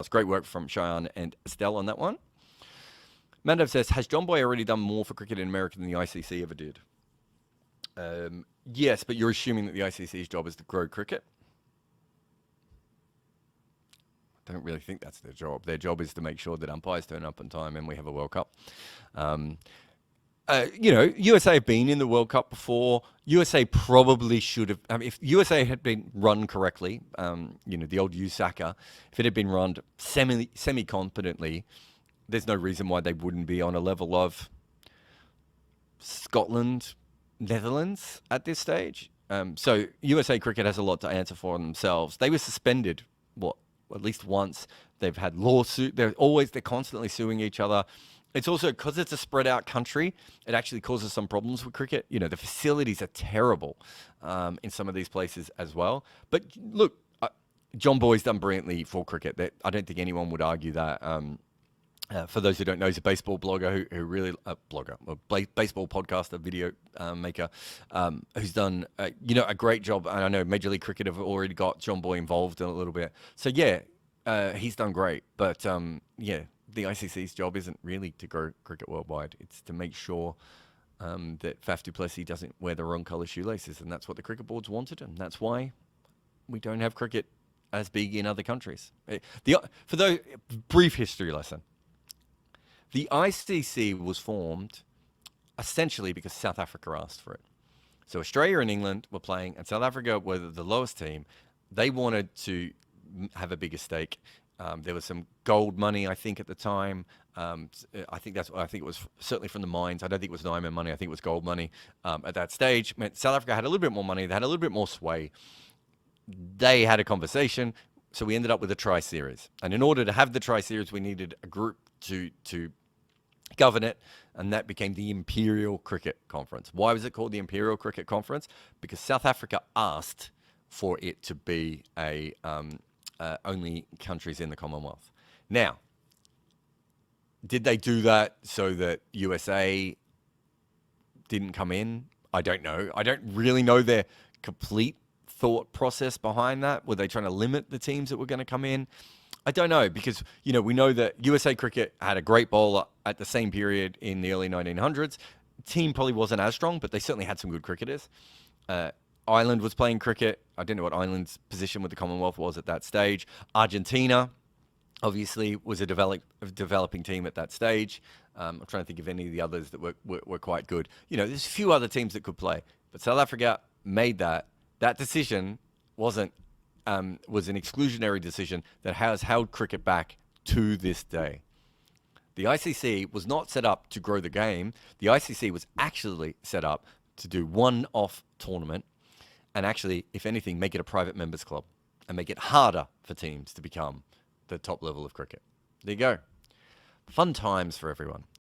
Great work from Cheyenne and Estelle on that one. Mandev says, has Jomboy already done more for cricket in America than the ICC ever did? Yes, but you're assuming that the ICC's job is to grow cricket. I don't really think that's their job. Their job is to make sure that umpires turn up on time and we have a World Cup. USA have been in the World Cup before. USA probably should have. If USA had been run correctly, the old USACA, if it had been run semi-competently, there's no reason why they wouldn't be on a level of Scotland, Netherlands at this stage. So USA cricket has a lot to answer for themselves. They were suspended, at least once. They've had lawsuit. They're constantly suing each other. It's also because it's a spread out country, it actually causes some problems with cricket. The facilities are terrible in some of these places as well. But look, Jomboy's done brilliantly for cricket. I don't think anyone would argue that. For those who don't know, he's a baseball blogger baseball podcaster, video maker, who's done a great job. And I know Major League Cricket have already got Jomboy involved in a little bit. So he's done great. But the ICC's job isn't really to grow cricket worldwide. It's to make sure that Faf du Plessis doesn't wear the wrong colour shoelaces, and that's what the cricket boards wanted, and that's why we don't have cricket as big in other countries. For the brief history lesson, the ICC was formed essentially because South Africa asked for it. So Australia and England were playing, and South Africa were the lowest team. They wanted to have a bigger stake. There was some gold money, I think, at the time. I think it was certainly from the mines. I don't think it was diamond money. I think it was gold money at that stage. South Africa had a little bit more money. They had a little bit more sway. They had a conversation, so we ended up with a tri-series. And in order to have the tri-series, we needed a group to govern it, and that became the Imperial Cricket Conference. Why was it called the Imperial Cricket Conference? Because South Africa asked for it to be only countries in the Commonwealth. Now, did they do that so that USA didn't come in? I don't know. I don't really know their complete thought process behind that. Were they trying to limit the teams that were going to come in? I don't know, because we know that USA Cricket had a great bowler at the same period in the early 1900s. Team probably wasn't as strong, but they certainly had some good cricketers. Ireland was playing cricket. I don't know what Ireland's position with the Commonwealth was at that stage. Argentina, obviously, was a developing team at that stage. I'm trying to think of any of the others that were quite good. There's a few other teams that could play, but South Africa made that. That decision was an exclusionary decision that has held cricket back to this day. The ICC was not set up to grow the game. The ICC was actually set up to do one-off tournament, and actually, if anything, make it a private members club and make it harder for teams to become the top level of cricket. There you go. Fun times for everyone.